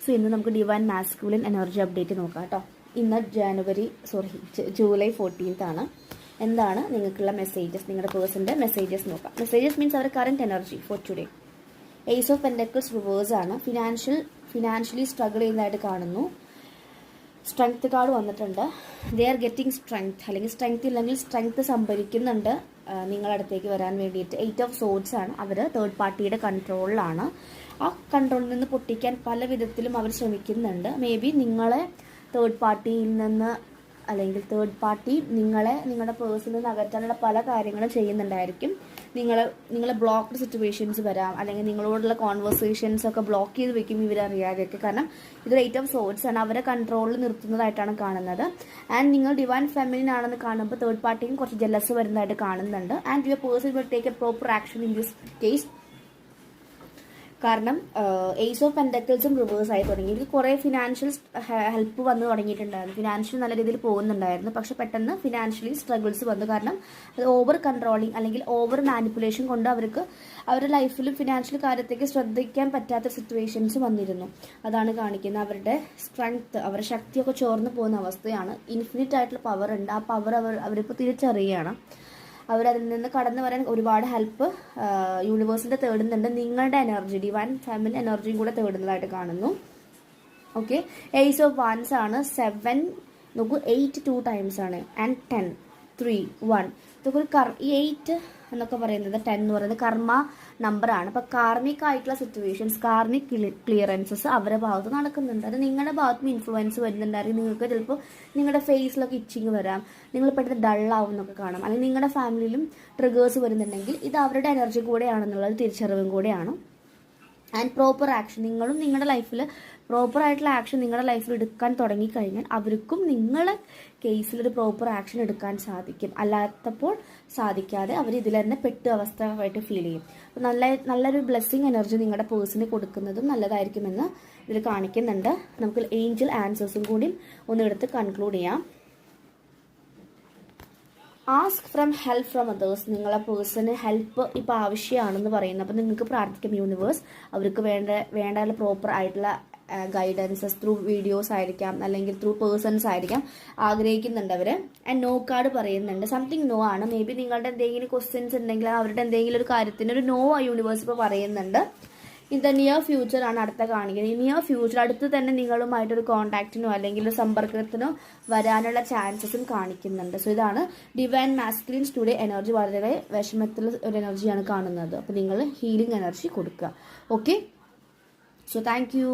So ഇന്ന് നമുക്ക് divine masculine energy update നോക്കാം കേട്ടോ. ഇന്ന് ജൂലൈ 14th ആണ്. എന്താണ് നിങ്ങൾക്കുള്ള മെസ്സേജസ്, നിങ്ങളുടെ പേഴ്സൻ്റെ മെസ്സേജസ് നോക്കാം. മെസ്സേജസ് മീൻസ് അവർ current energy for today. Ace of pentacles reverse ആണ്. ഫിനാൻഷ്യലി സ്ട്രഗിൾ ചെയ്യുന്നതായിട്ട് കാണുന്നു. സ്ട്രെങ്ത് കാർഡ് വന്നിട്ടുണ്ട്. ദേ ആർ ഗെറ്റിംഗ് സ്ട്രെങ്ത്, അല്ലെങ്കിൽ സ്ട്രെങ്ത് ഇല്ലെങ്കിൽ സ്ട്രെങ്ത് സംഭരിക്കുന്നുണ്ട് നിങ്ങളടുത്തേക്ക് വരാൻ വേണ്ടിയിട്ട്. 8 ഓഫ് സോഡ്സ് ആണ്. അവർ തേർഡ് പാർട്ടിയുടെ കൺട്രോളിലാണ്. ആ കൺട്രോളിൽ നിന്ന് പൊട്ടിക്കാൻ പല വിധത്തിലും അവർ ശ്രമിക്കുന്നുണ്ട്. മേ ബി നിങ്ങളെ തേർഡ് പാർട്ടിയിൽ നിന്ന്, അല്ലെങ്കിൽ തേർഡ് പാർട്ടി നിങ്ങളുടെ പേഴ്സണിൽ നിന്ന് അകറ്റാനുള്ള പല കാര്യങ്ങളും ചെയ്യുന്നുണ്ടായിരിക്കും. നിങ്ങളെ ബ്ലോക്ക്ഡ് സിറ്റുവേഷൻസ് വരാം, അല്ലെങ്കിൽ നിങ്ങളോടുള്ള കോൺവെർസേഷൻസ് ഒക്കെ ബ്ലോക്ക് ചെയ്ത് വെക്കും ഇവരറിയാതെയൊക്കെ. കാരണം ഇത് 8 ഓഫ് സോഡ്സ് ആണ്. അവരെ കൺട്രോളിൽ നിർത്തുന്നതായിട്ടാണ് കാണുന്നത്. ആൻഡ് നിങ്ങൾ ഡിവൈൻ ഫെമിനിൻ ആണെന്ന് കാണുമ്പോൾ തേർഡ് പാർട്ടിയും കുറച്ച് ജെലസ് വരുന്നതായിട്ട് കാണുന്നുണ്ട്. And your person will take A proper action in this case. കാരണം ഏസ് ഓഫ് പെൻഡക്കിൾസും റിവേഴ്സ് ആയി തുടങ്ങി. എനിക്ക് കുറേ ഫിനാൻഷ്യൽ ഹെൽപ്പ് വന്ന് തുടങ്ങിയിട്ടുണ്ടായിരുന്നു. ഫിനാൻഷ്യൽ നല്ല രീതിയിൽ പോകുന്നുണ്ടായിരുന്നു. പക്ഷെ പെട്ടെന്ന് ഫിനാൻഷ്യലി സ്ട്രഗിൾസ് വന്നു. കാരണം അത് ഓവർ കൺട്രോളിങ് അല്ലെങ്കിൽ ഓവർ മാനിപ്പുലേഷൻ കൊണ്ട് അവർക്ക് അവരുടെ ലൈഫിലും ഫിനാൻഷ്യൽ കാര്യത്തേക്ക് ശ്രദ്ധിക്കാൻ പറ്റാത്ത സിറ്റുവേഷൻസ് വന്നിരുന്നു. അതാണ് കാണിക്കുന്നത്. അവരുടെ സ്ട്രെങ്ത്, അവരുടെ ശക്തിയൊക്കെ ചോർന്ന് പോകുന്ന അവസ്ഥയാണ്. ഇൻഫിനിറ്റ് ആയിട്ടുള്ള പവർ ഉണ്ട്. ആ പവർ അവരിപ്പോൾ തിരിച്ചറിയുകയാണ്. അവരതിൽ നിന്ന് കടന്നു വരാൻ ഒരുപാട് ഹെൽപ്പ് യൂണിവേഴ്സിൻ്റെ തേടുന്നുണ്ട്. നിങ്ങളുടെ എനർജി, ഡിവൈൻ ഫെമിനിൻ എനർജിയും കൂടെ തേടുന്നതായിട്ട് കാണുന്നു. ഓക്കെ, ഏസ് ഓഫ് വൺസ് ആണ്. 7 നോക്കൂ, 8 2 times ആണ്. ആൻഡ് 10 3 1. ഇതൊക്കെ ഈ 8 എന്നൊക്കെ പറയുന്നത് 10 എന്ന് പറയുന്നത് കർമ്മ നമ്പറാണ്. അപ്പോൾ കാർമിക് ആയിട്ടുള്ള സിറ്റുവേഷൻസ്, കാർമിക് ക്ലിയറൻസസ് അവരുടെ ഭാഗത്ത് നടക്കുന്നുണ്ട്. അത് നിങ്ങളുടെ ഭാഗത്തും ഇൻഫ്ലുവൻസ് വരുന്നുണ്ടായിരിക്കും. നിങ്ങൾക്ക് ചിലപ്പോൾ നിങ്ങളുടെ ഫേസിലൊക്കെ ഇച്ചിങ് വരാം, നിങ്ങൾ പെട്ടെന്ന് ഡള്ളാവും എന്നൊക്കെ കാണാം. അല്ലെങ്കിൽ നിങ്ങളുടെ ഫാമിലിയിലും ട്രിഗേഴ്സ് വരുന്നുണ്ടെങ്കിൽ ഇത് അവരുടെ എനർജി കൂടെയാണെന്നുള്ളത് തിരിച്ചറിവും കൂടെയാണ്. ആൻഡ് പ്രോപ്പർ ആക്ഷൻ, നിങ്ങളും നിങ്ങളുടെ ലൈഫിൽ പ്രോപ്പർ ആയിട്ടുള്ള ആക്ഷൻ നിങ്ങളുടെ ലൈഫിൽ എടുക്കാൻ തുടങ്ങിക്കഴിഞ്ഞാൽ അവർക്കും നിങ്ങളുടെ കേസിലൊരു പ്രോപ്പർ ആക്ഷൻ എടുക്കാൻ സാധിക്കും. അല്ലാത്തപ്പോൾ സാധിക്കാതെ അവർ ഇതിൽ തന്നെ അവസ്ഥയായിട്ട് ഫീൽ ചെയ്യും. അപ്പോൾ നല്ലൊരു ബ്ലെസ്സിങ് എനർജി നിങ്ങളുടെ പേഴ്സണിന് കൊടുക്കുന്നതും നല്ലതായിരിക്കുമെന്ന് ഇതിൽ കാണിക്കുന്നുണ്ട്. നമുക്ക് ഏഞ്ചൽ ആൻസേഴ്സും കൂടി ഒന്നെടുത്ത് കൺക്ലൂഡ് ചെയ്യാം. Ask help from others. നിങ്ങളെ പേഴ്സണ് ഹെൽപ്പ് ഇപ്പോൾ ആവശ്യമാണെന്ന് പറയുന്നത്. അപ്പോൾ നിങ്ങൾക്ക് പ്രാർത്ഥിക്കാം യൂണിവേഴ്സ് അവർക്ക് വേണ്ട പ്രോപ്പർ ആയിട്ടുള്ള ഗൈഡൻസസ് ത്രൂ വീഡിയോസ് ആയിരിക്കാം, അല്ലെങ്കിൽ ത്രൂ പേഴ്സൺസ് ആയിരിക്കാം ആഗ്രഹിക്കുന്നുണ്ട് അവർ. ആൻഡ് നോ കാർഡ് പറയുന്നുണ്ട്. സംതിങ് നോ ആണ്. മേ ബി നിങ്ങളുടെ എന്തെങ്കിലും ക്വസ്റ്റ്യൻസ് ഉണ്ടെങ്കിൽ അവരുടെ എന്തെങ്കിലും ഒരു കാര്യത്തിന് ഒരു നോ യൂണിവേഴ്സ് ഇപ്പോൾ പറയുന്നുണ്ട്. ഇൻ ദ നിയർ ഫ്യൂച്ചർ ആണ് അടുത്ത കാണിക്കുന്നത്. ഈ നിയർ ഫ്യൂച്ചർ അടുത്ത് തന്നെ നിങ്ങളുമായിട്ടൊരു കോൺടാക്റ്റിനോ അല്ലെങ്കിൽ ഒരു സമ്പർക്കത്തിനോ വരാനുള്ള ചാൻസസും കാണിക്കുന്നുണ്ട്. സോ ഇതാണ് ഡിവൈൻ മാസ്കുലിൻ ടുഡേ എനർജി. വളരെ വിഷമത്തിലുള്ള ഒരു എനർജിയാണ് കാണുന്നത്. അപ്പോൾ നിങ്ങൾ ഹീലിംഗ് എനർജി കൊടുക്കുക. Okay, so thank you.